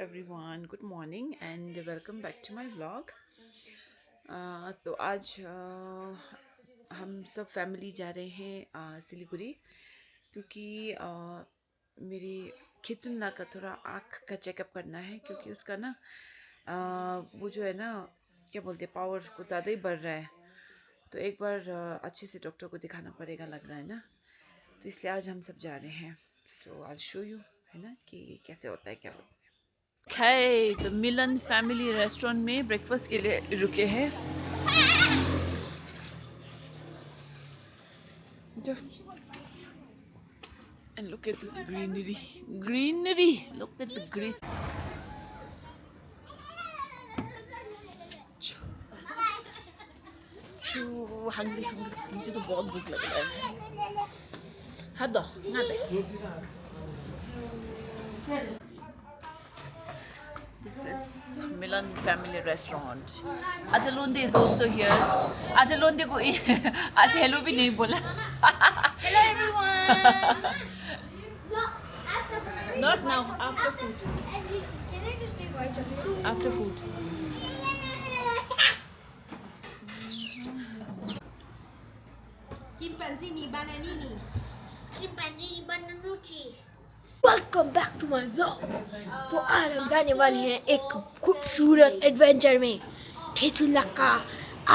Everyone, good morning and welcome back to my vlog. तो आज हम सब फैमिली जा रहे हैं सिलीगुड़ी, क्योंकि मेरी खिचुन्ना का थोड़ा आँख का चेकअप करना है, क्योंकि उसका ना वो जो है ना, क्या बोलते हैं, पावर कुछ ज़्यादा ही बढ़ रहा है। तो एक बार अच्छे से डॉक्टर को दिखाना पड़ेगा लग रहा है ना, तो इसलिए आज हम सब जा रहे हैं। सो आई शो यू, है ना, कि कैसे होता है, क्या होता है। है तो मिलन फैमिली रेस्टोरेंट में ब्रेकफास्ट के लिए रुके हैं। And look at this greenery, look at the green. Hungary मुझे तो बहुत भूख लग रहा है। हाँ दो ना दे। This is Milan Family Restaurant. Ajalonde is also here. Ajalonde को आज hello भी नहीं बोला. Hello everyone! Not now. After food. Can I just take white chocolate? After food. Chimpanzee ni bananini. Chimpanzee बनानुची। Welcome back to my vlog. तो आज हम जाने वाले हैं एक खूबसूरत एडवेंचर में ठेचुला का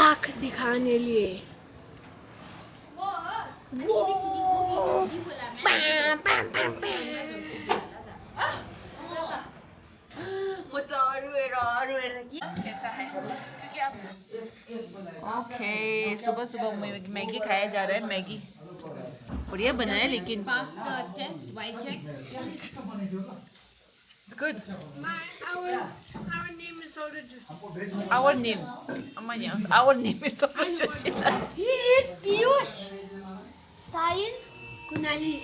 आँख दिखाने लिए। कैसा है? क्योंकि आप ओके सुबह सुबह मैगी खाया जा रहा है। मैगी बढ़िया बना है, लेकिन Pass the test, white check. it's good. Our name is Soda. Our name, our name is Sorachilas. He is Piyush. Sayan Kunali.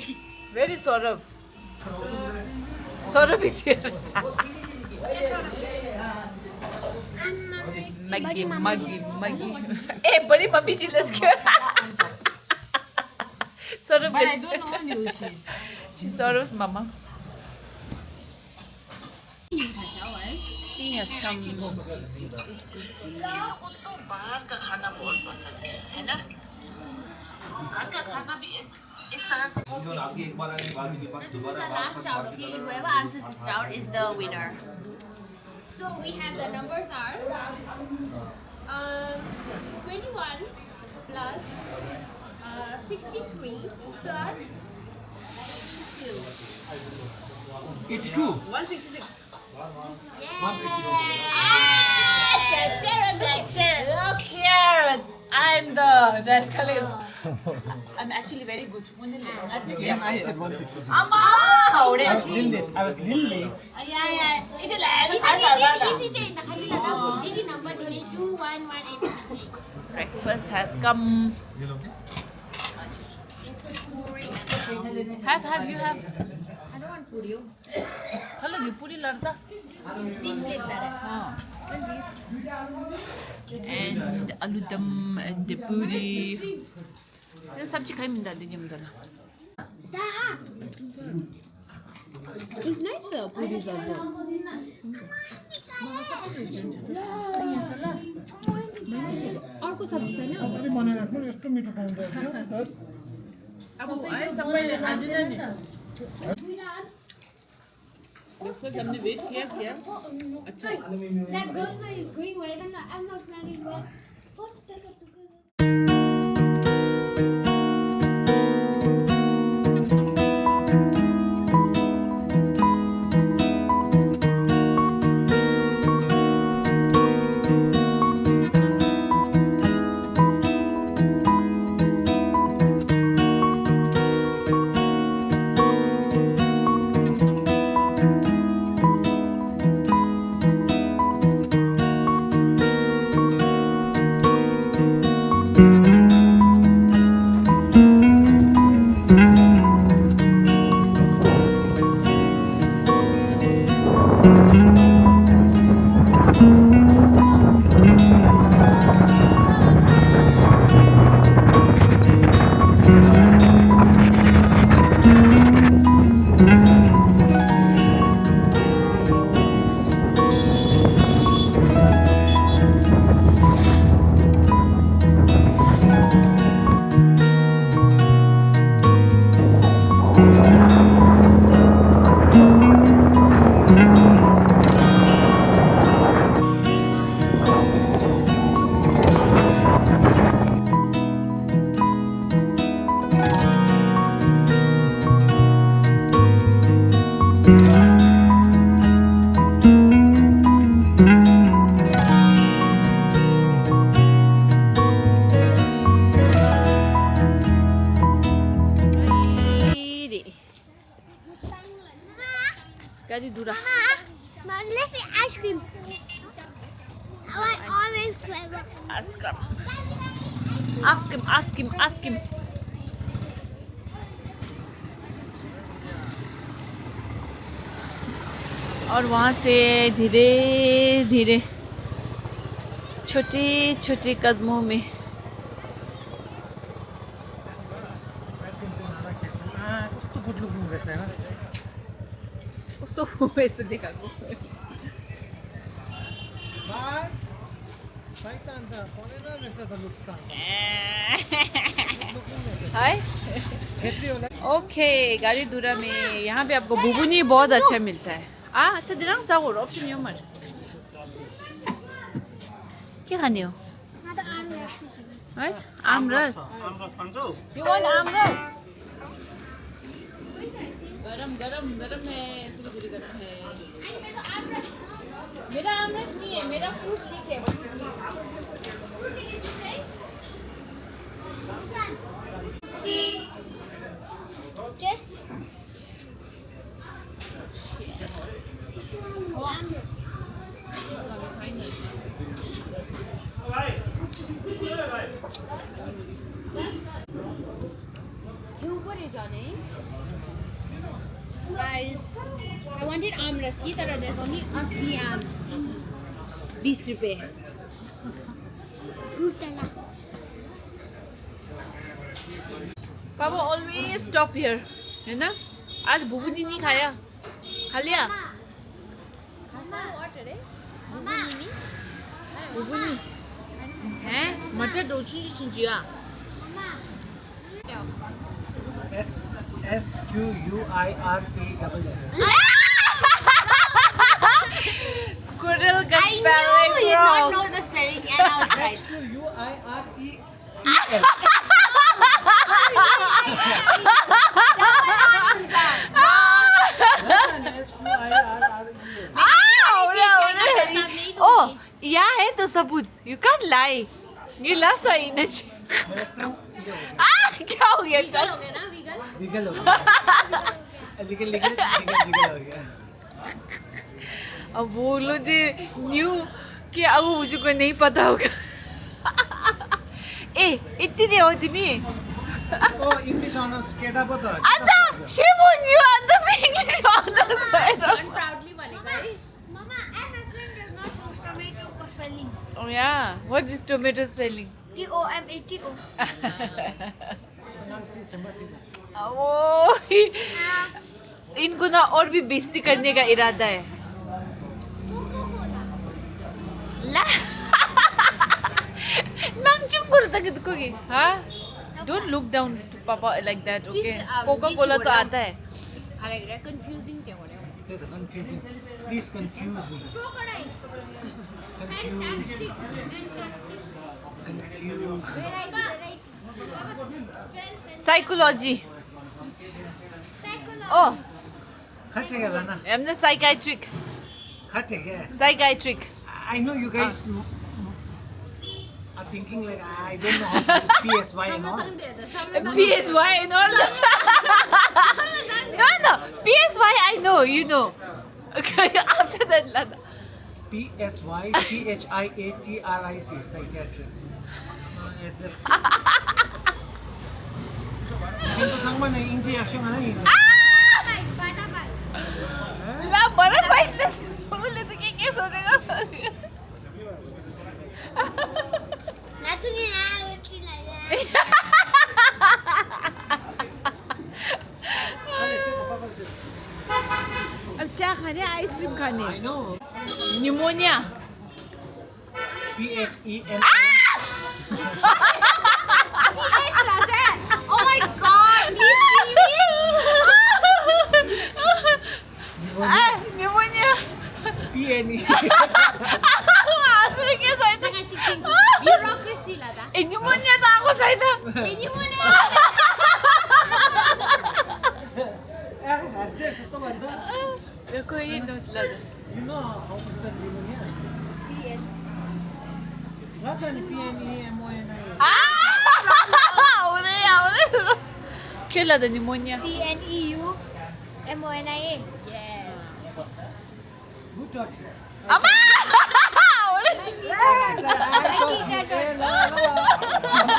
Where is Saurav? Saurav is here. Maggie. Hey, bड़ी mummy ji, let's go. Saurav, But I don't know who she is. she's Saurav's mama. She has come. उसको बाहर का खाना बहुत पसंद है ना? घर का खाना भी इस तरह से। This is the last round, okay? Whoever answers this round is the winner. So we have the numbers are 21 plus 63 plus 82. It's two. 166. Look here, I'm that Khalil. I'm actually very good. Even I said 166. Amma! I was little late. Breakfast has come. Have you have? I don't want puri. Hello, you puri larda. 3 plates lara. And aloo dum and the puri. The sabji khai min dal dini mudala. It's nice though, puris also. अर्को सब्जी छैन अब आए सबैले खाँदैन नि। Breakfast हमने wait किया। अच्छा। That girl is going well and I'm not smelling well. What the? Mom, let's eat ice cream. I want orange flavor. Ask him. Ask him. और वहाँ से धीरे धीरे छोटे छोटे कदमों में कस्तो गुड लुकिङ रहेछ हैन उसको वैसे देखा को बाय बाय त अन्त परेन रहेछ त लुक्स त हाय छेत्री होला ओके गाड़ी दूरा में यहाँ पे आपको बुबुनी बहुत अच्छा मिलता है तो दिनांग सागुर ऑप्शन यो मर क्या खाने हो है आमरस यू वांट आमरस गरम गरम गरम है सिलीगुड़ी गरम है मेरा आमरस नहीं है मेरा फ्रूट लीक है Just Guys, I wanted amras. Ki tarah there's only 80 am. 20 रुपए. fruit and पापा ऑलवेज स्टॉप हियर है ना आज बुबुनी नहीं खाया खा लिया बुबुनी हैं मटर डोची चिंचिया SQUIRE स्क्विरल का I knew you don't know the spelling and I was right. SQUIREL ओ या है तो सबूत यू कांट लाई ये लास्ट आई न क्या हो गया Vegan हो गया ना vegan? लीगल हो गया लीगल हो गया अब वो लोग न्यू कि अब मुझको नहीं पता होगा ए इतनी दे हो तिमी ओ इंग्लिश ऑनर्स केटा पो त अन्त शिवुन यू अन्त इंग्लिश ऑनर्स John proudly बनेगा है. Mama, and my friend does not know tomato ko spelling. Oh yeah, what is tomato spelling? Tomato. वो इनको ना और भी बेइज्जती करने का इरादा है Coca-Cola. ला नंग चुप करो तक दुखोगे हाँ डोंट लुक डाउन टू पापा like that okay Please, Coca Cola तो please आता है खाने के लिए confusing क्या हो रहा है? त्यही त confusing please confuse me Crocodile. Confuse Fantastic. Confuse Variety. Spell psychology psychology. ओ खटे गला ना हमने साइकाइट्रिक खटे क्या psychiatric I know you guys are thinking like I don't know how to use PSY and all. PSY and all no PSY I know you know okay after that Lada PSY CHIATRIC psychiatric. It's a. କିନ୍ତୁ सँग नै इंजी action हैन नि. Butterfly. ला बड़ा fight बोले तो क्या सोचेगा Nothing else like that. अरे त्यो त पापाले त्यो. अब क्या खाने आइसक्रीम खाने I know. Pneumonia PHEN. Oh my god, please give me. Pneumonia PNE. आसरे के side Tengah cik-cik. Bureaucracy lah dah. Pneumonia तो आपको side Ini mana? Has there त्यस्तो भन्दा? देखो ये नोट लगा You know how to spell pneumonia? PN. Last time PNE MONIA. उन्हें क्या लगा pneumonia PNEU MONIA. Yes. touch. अम्मा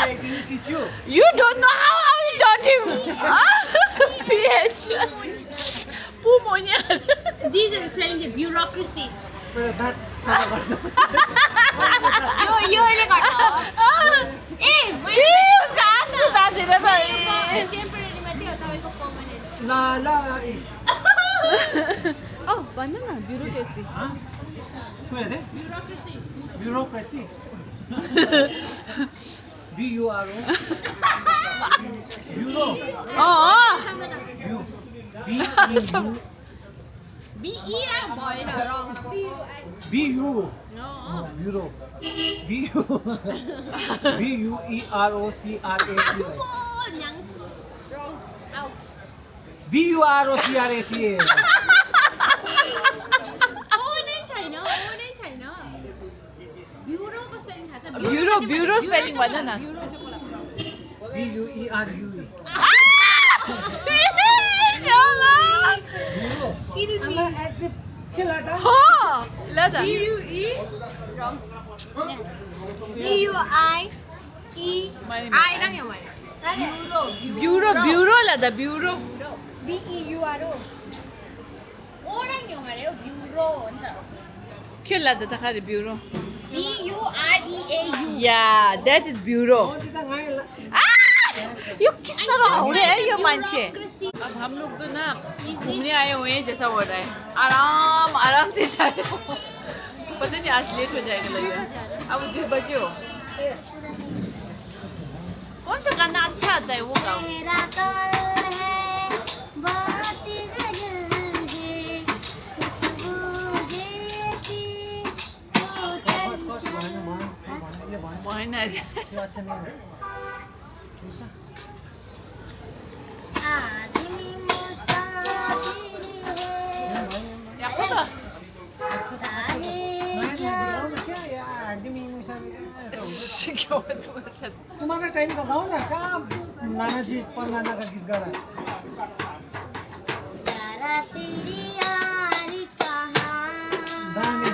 I didn't teach you. You don't know how I taught him. PH. Pneumonia. These are spelling the bureaucracy. That यो अहिले गर्छ ए temporary मात्रै हो तपाईको permanent la. Oh, banana bureaucracy. What is it? Bureaucracy. B-U-R-O. Bureau. Oh. B-E-U. BE ra भएन रङ B-U. Bureau. B-U. B-U-E-R-O-C-R-A-C-Y. रङ out B-U-R-O-C-R-A-C-A. ओ नै छैन ब्युरोको स्पेलिङ थाहा छ Bureau spelling भन न. ब्युरो चाहिँ मलाई B-U-E-R-U-E. Allah, as if kill that. Oh, lada. BUE रङ B-U-I-E आई रङ यो मैले Bureau lada bureau. B-E-U-R-O. ओ रङ यो मैले ब्युरो हो नि त क्यों lada ta khari bureau? BUREAU Yeah, that is bureau. यो किस तरह हो रहा है ये मानछे. अब हम लोग तो ना घूमने आए हुए हैं जैसा हो रहा है. आराम से जा रहे हो. पता नहीं आज लेट हो जाएगा लगता है. अब 2 बजे हो. कौन सा गाना अच्छा आता है वो गाओ. मेरा कमल है बहुत गजल है खुशबू जैसी तो चंचल मोहना आदमी मुसाफिर है या होगा. क्यों तुम्हारा टाइम का गाओ ना कहाँ नाना जी पर नाना का गीत गा रहा है. यारा तेरी यारी कहाँ दानी.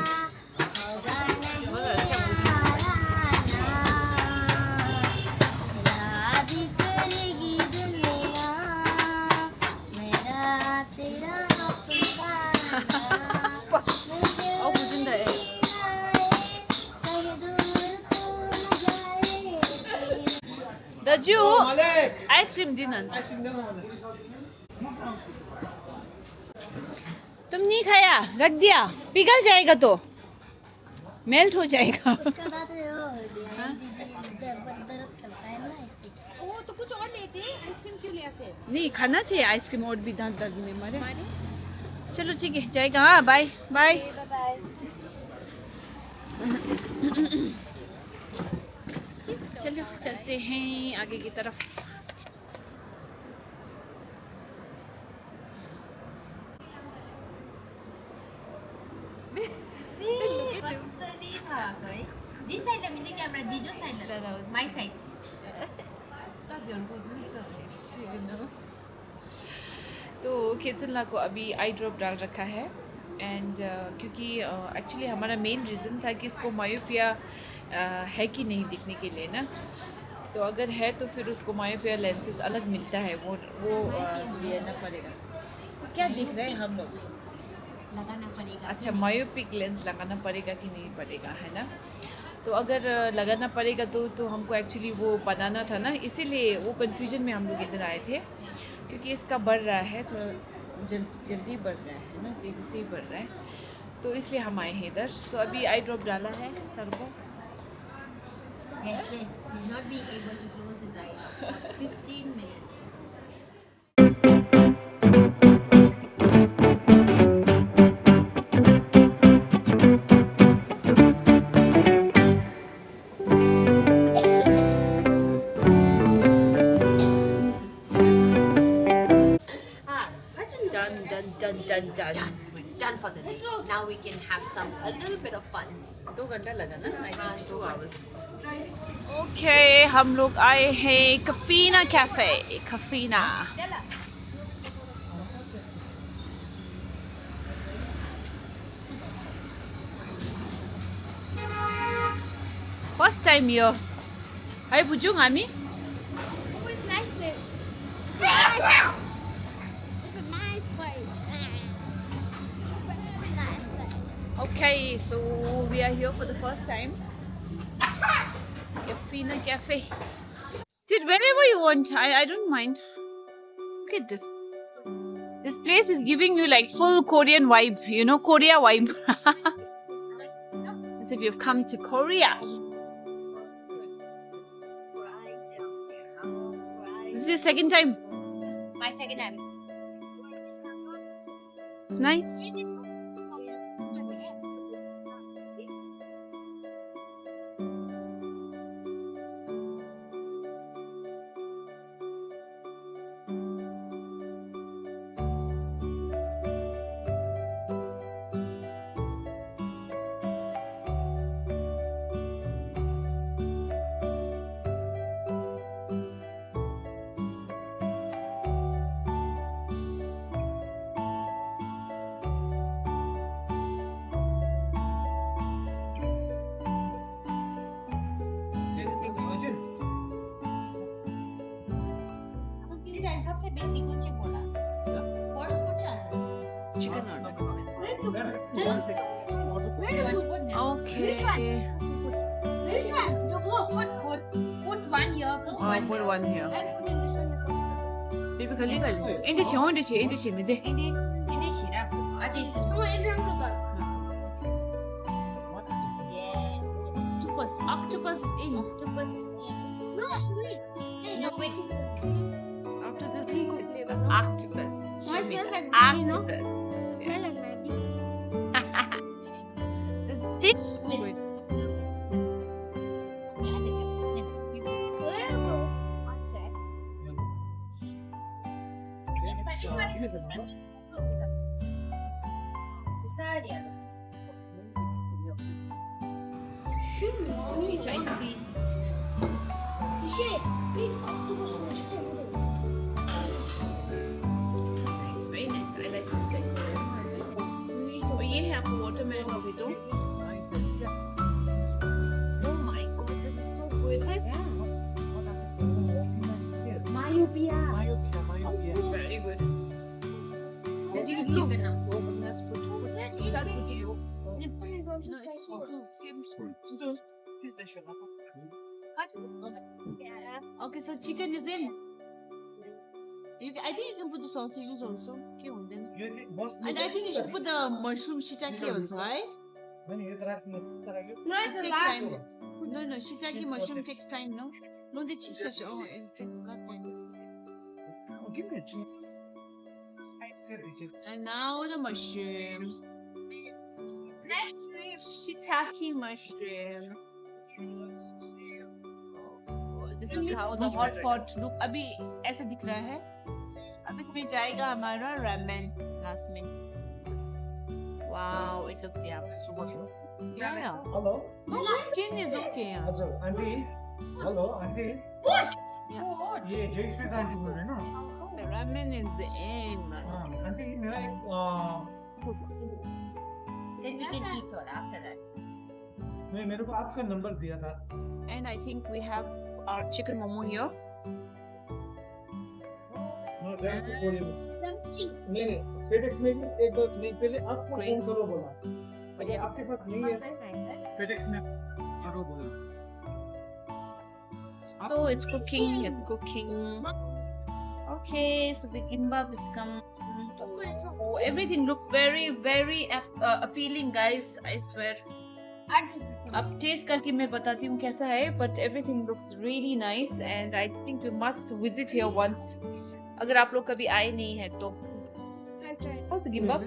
होगा नहीं याद करेगी दुनिया मेरा तेरा अपना मुझे Oh, bunda eh. चाहे दूर तू जाए Daju, Malik. ice cream dinner. तुम नहीं खाया, रख दिया, पिघल जाएगा तो, मेल्ट हो जाएगा. उसका दांत हो गया दर्द करता है ना इसी ओ तो कुछ और लेते आइसक्रीम क्यों लिया फिर नहीं खाना चाहिए आइसक्रीम और भी दांत दर्द में मारे. चलो ठीक है जाएगा. हाँ बाय बाय. बाय चलो चलते हैं आगे की तरफ. कसरी भएको है दिस साइडलाई मिल्ने क्यामेरा दिजो साइडलाई माई साइड तो खेतसला को अभी आई ड्रॉप डाल रखा है. एंड क्योंकि एक्चुअली हमारा मेन रीज़न था कि इसको मायोपिया है कि नहीं दिखने के लिए ना. तो अगर है तो फिर उसको मायोपिया लेंसेज अलग मिलता है वो लेना पड़ेगा. तो क्या दिख रहे हैं हम लोग. लगाना पड़ेगा अच्छा मायोपिक लेंस लगाना पड़ेगा कि नहीं पड़ेगा है ना. तो अगर लगाना पड़ेगा तो हमको एक्चुअली वो बनाना था ना, इसीलिए वो कन्फ्यूजन में हम लोग इधर आए थे. क्योंकि इसका बढ़ रहा है थोड़ा जल्दी बढ़ रहा है ना, तेज़ी से ही बढ़ रहा है. तो इसलिए हम आए हैं इधर. तो अभी आई ड्रॉप डाला है सर को. Yes, he's not being able to close his eyes. 15 minutes. Done. We're done for the day. Now we can have a little bit of fun. 2 घंटा लगा ना. I think 2 hours. Okay, हम लोग आए हैं कफीना cafe. कफीना first time here. Hi, Bujung, Ami. Oh, it's a nice place. It's a nice place. Very nice place. Okay, so we are here for the first time. Yafina Cafe. Sit wherever you want. I don't mind. Look at this. This place is giving you like full Korean vibe. You know, Korea vibe. As if you've come to Korea. This is your second time. My second time. It's nice. सबसे basic कुछ बोला course कुछ Chicken order. Okay. Which one? The wolf. put one here put Oh, put one here. Baby, khali khali. Inde che, inde che, me de. ini shira aja isi Oh, Indian cooker. Octopus is in. No, sweet. Hey, no wait After this, we could say the octopus. Mine Show me smells the like Maggi, no? octopus. Smell like Maggi. This tastes so good. Where goes I said? Iced tea. Eat octopus next to you. Nice, very nice. I like this iced tea. और ये है आपको watermelon mojito. Oh my god, this is so good. Myopia. Very good. Let's eat chicken now. Let's put. Start with you. No, it's so good. Same. Okay, so chicken is in. I think you can put the sausages also. Okay, then. And I think you should put the mushroom shiitake also, right? It takes time. No, shiitake mushroom takes time, no? No, the cheese. Oh, it takes a lot of time. And now the mushroom. Shiitake mushroom. How the hot pot look अभी ऐसा दिख रहा है. अब इसमें जाएगा हमारा ramen last में. Wow, it looks yum. Yeah. Hello. Chin is okay. Yeah. हजुर आन्टी हेलो आन्टी ये जयश्री आन्टी बोल रहे हैं ना The ramen is in. Aunty मेरा एक then we can eat all after that मेरे को आपका नंबर दिया था And I think we have our chicken momo here. नहीं FedEx में भी एक बार नहीं पहले आपको फोन करो बोला अगर आपके पास नहीं है FedEx में करो बोला So it's cooking. Okay, so the gimbap is come. Oh, everything looks very, very appealing, guys. I swear. अब टेस्ट करके मैं बताती हूँ कैसा है, but everything looks really nice and I think you must visit here once. अगर आप लोग कभी आए नहीं हैं तो. How's the gimbap?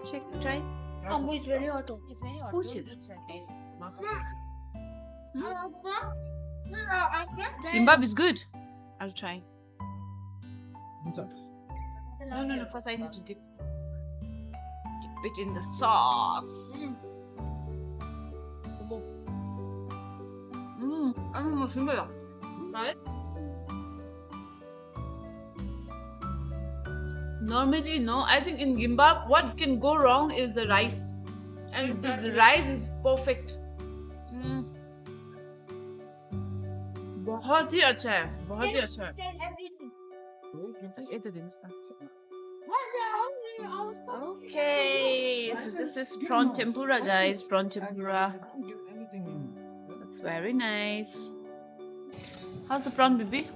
Check, try. It's very hot. it's very hot Push Don't it. eat right Gimbap is good. I'll try. No. First I need to dip it in the sauce. 맛있어요. Normally, no. I think in gimbap, what can go wrong is the rice, and the rice is perfect. बहुत ही अच्छा है, बहुत ही अच्छा है। Okay, so this is prawn tempura, guys. Prawn tempura. That's very nice. How's the prawn, baby?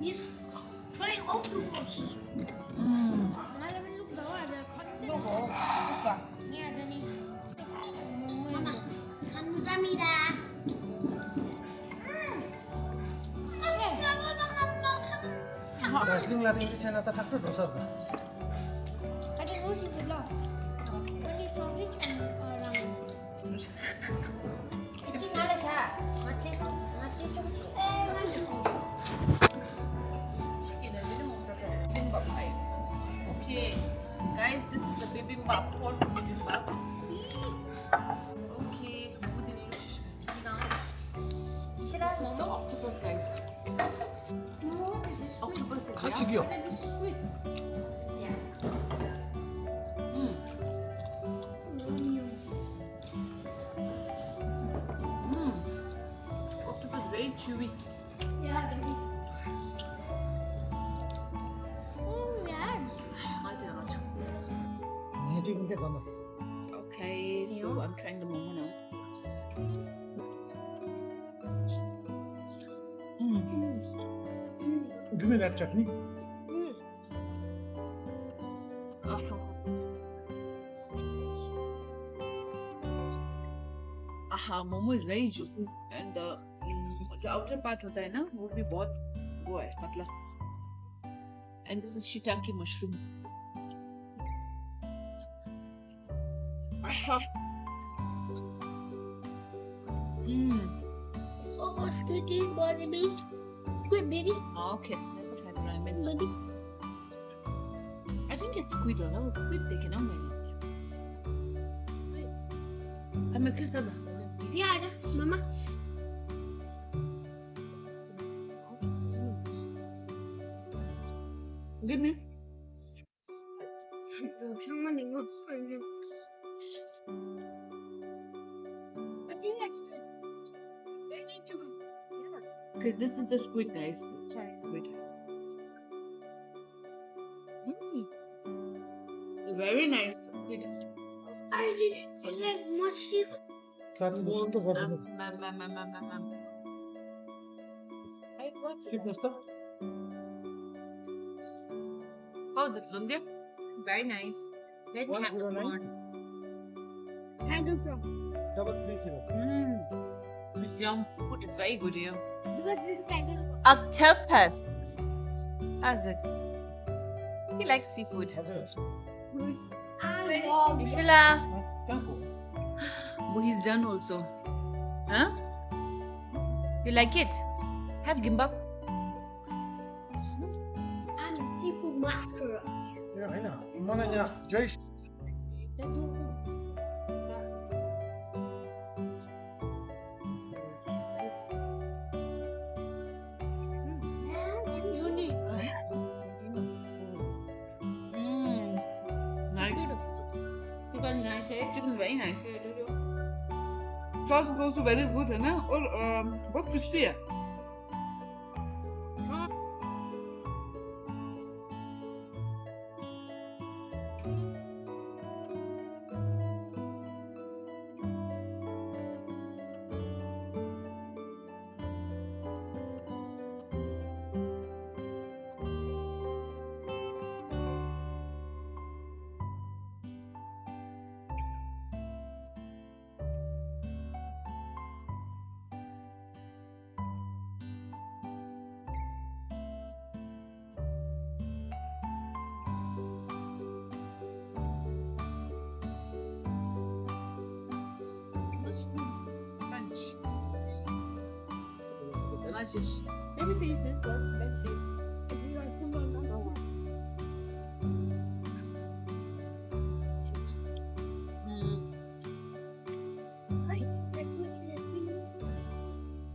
He's trying octopus. Mama, 감사합니다. Darjeeling लाँदै चाहिँ छैन त सक्छ ढोसर I don't know seafood law. Only sausage and ramen. Okay, guys, this is the bibimbap, pork bibimbap. Okay, this is the octopus, guys. Octopus is 같이 기어 octopus very chewy. Yeah, baby. Yeah. 해주는데 건너서 Okay, so I'm trying the momo now. Give me that chutney. Momo is very juicy and the जो outer part होता है ना वो भी बहुत वो है मतलब. And this is shiitake mushroom. Oh, squid is body meat. Squid, baby. Okay, let's try the ramen. Baby. I think it's squid or no squid they can only. I'm a kiss of Yeah, Mama. Give me. Someone looks for you. I think that's good. Very good. Okay, this is the squid, guys. Squid. Very nice. Squid. I didn't have much seafood. साथी बोल्नु त गर्दैन के जस्तो How's it, Lundya? Very nice. Let's One have euro the nine. one. I don't know. Double 30 This young food is very good here. Because this tiger. Octopus. How's it? He likes seafood. हजुर I love it. Ishila. कहाँको Oh, he's done also. Huh? You like it? Have gimbap. I'm a seafood master. त्यो हैन मलाई यहाँ जय Unique. Nice. Chicken nice, eh? Chicken very nice. Sauce is also very good, है ना? और बहुत crispy है. Crunch. Maybe finish this first. Let's see.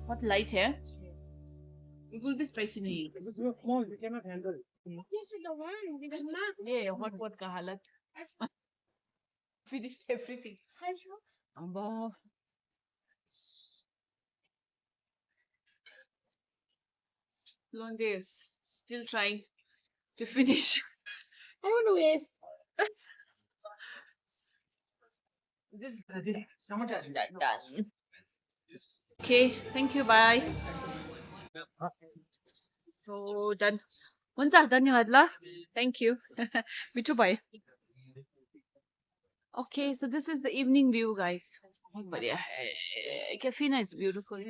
What light here? It will be spicy nahi. Because you are small, you cannot handle it. This is the one with the map. Yeah, what ka halat. Finished everything. Amba. Long days. Still trying to finish. I want to waste. This done. Okay, thank you. Bye. So done. हुन्छ धन्यवाद ल. Thank you. मिठो भयो. Okay, so this is the evening view, guys. बहुत बढ़िया है. Cafina is beautiful.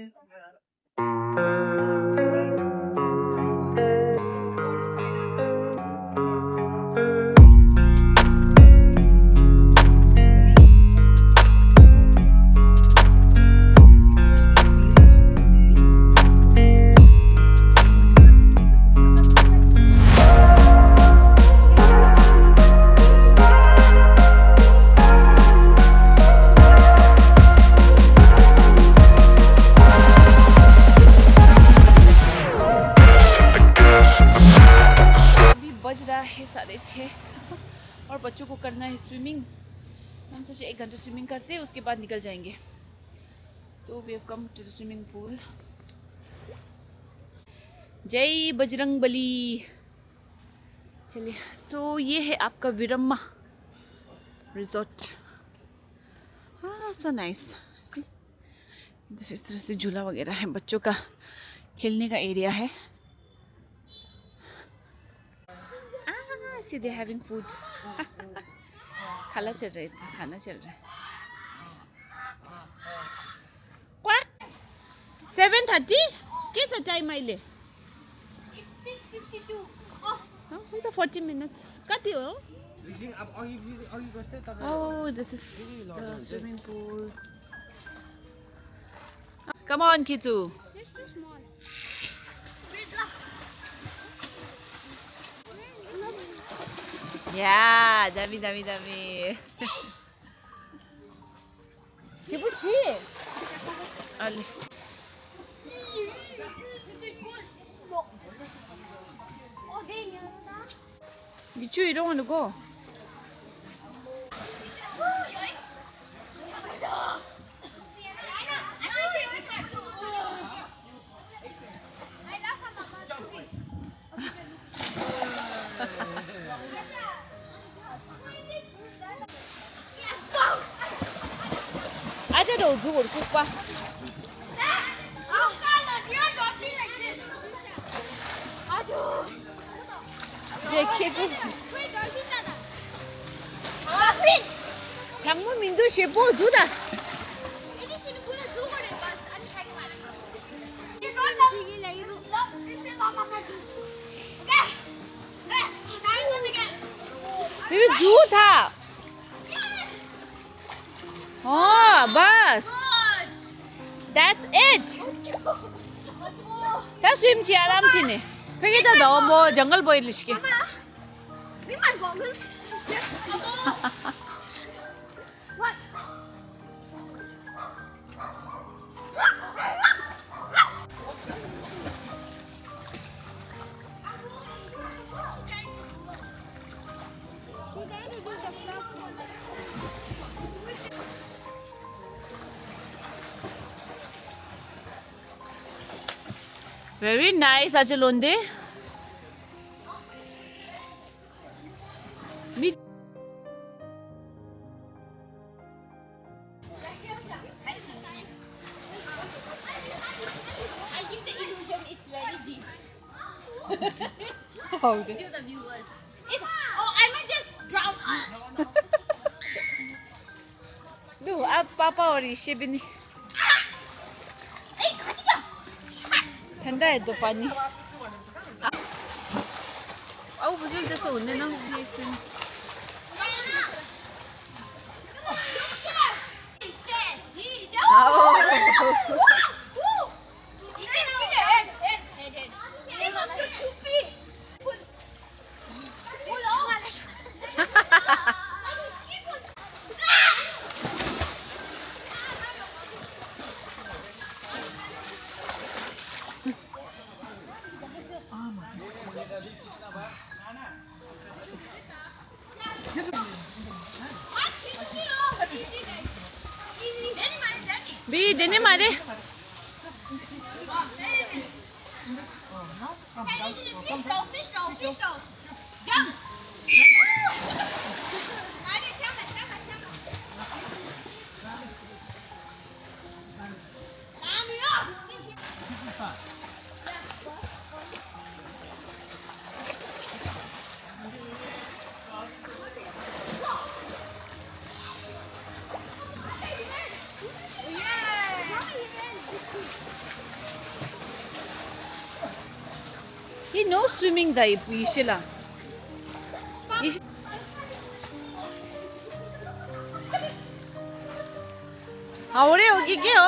बज रहा है 6:30 और बच्चों को करना है स्विमिंग. हम सोचे 1 घंटा स्विमिंग करते हैं, उसके बाद निकल जाएंगे. तो we have come to the swimming pool. जय बजरंग बली. चलिए, सो ये है आपका विरम्मा रिजॉर्ट. हाँ, सो नाइस. इस तरह से झूला वगैरह है, बच्चों का खेलने का एरिया है. See, they're having food. खाना चल रहा है, खाना चल रहा है. Quack. 7:30. कैसा टाइम आइले? It's 6:52. हुन्छ 40 minutes. कति हो? Oh, this is the swimming pool. Come on, Kitu. It's too small. Yeah, dummy, dummy, dummy. Cibuchi. Ali. Gichu, you don't want to go. 아재도 누구 오빠? 내 키즈. 장문 민도 셰프 두다. Baby झूठा. हाँ बस. That's it. 다 swim 치 아람 치네. 팽이다 넣어 뭐 정글 보일 시게. Very nice, Achalonde. I give the illusion it's very deep. Oh, To the viewers. I might just drown. look, Papa और ऋषि भी नहीं. ठंडा है तो पानी. आओ बुजुर्ग जैसे होने ना. भी देने मारे Fish roll. Jump. He knows swimming, the Yishila. Ahora hogi kya?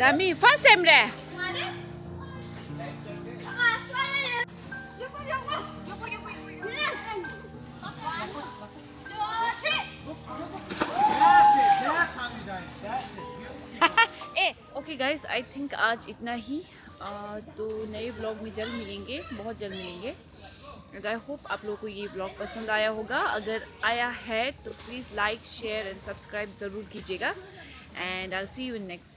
Dami, first time re. Okay guys, I think आज इतना ही। तो नए व्लॉग में जल्द मिलेंगे, बहुत जल्द मिलेंगे। एंड आई होप आप लोगों को ये व्लॉग पसंद आया होगा। अगर आया है तो please like, share and subscribe ज़रूर कीजिएगा। And I will see you in next.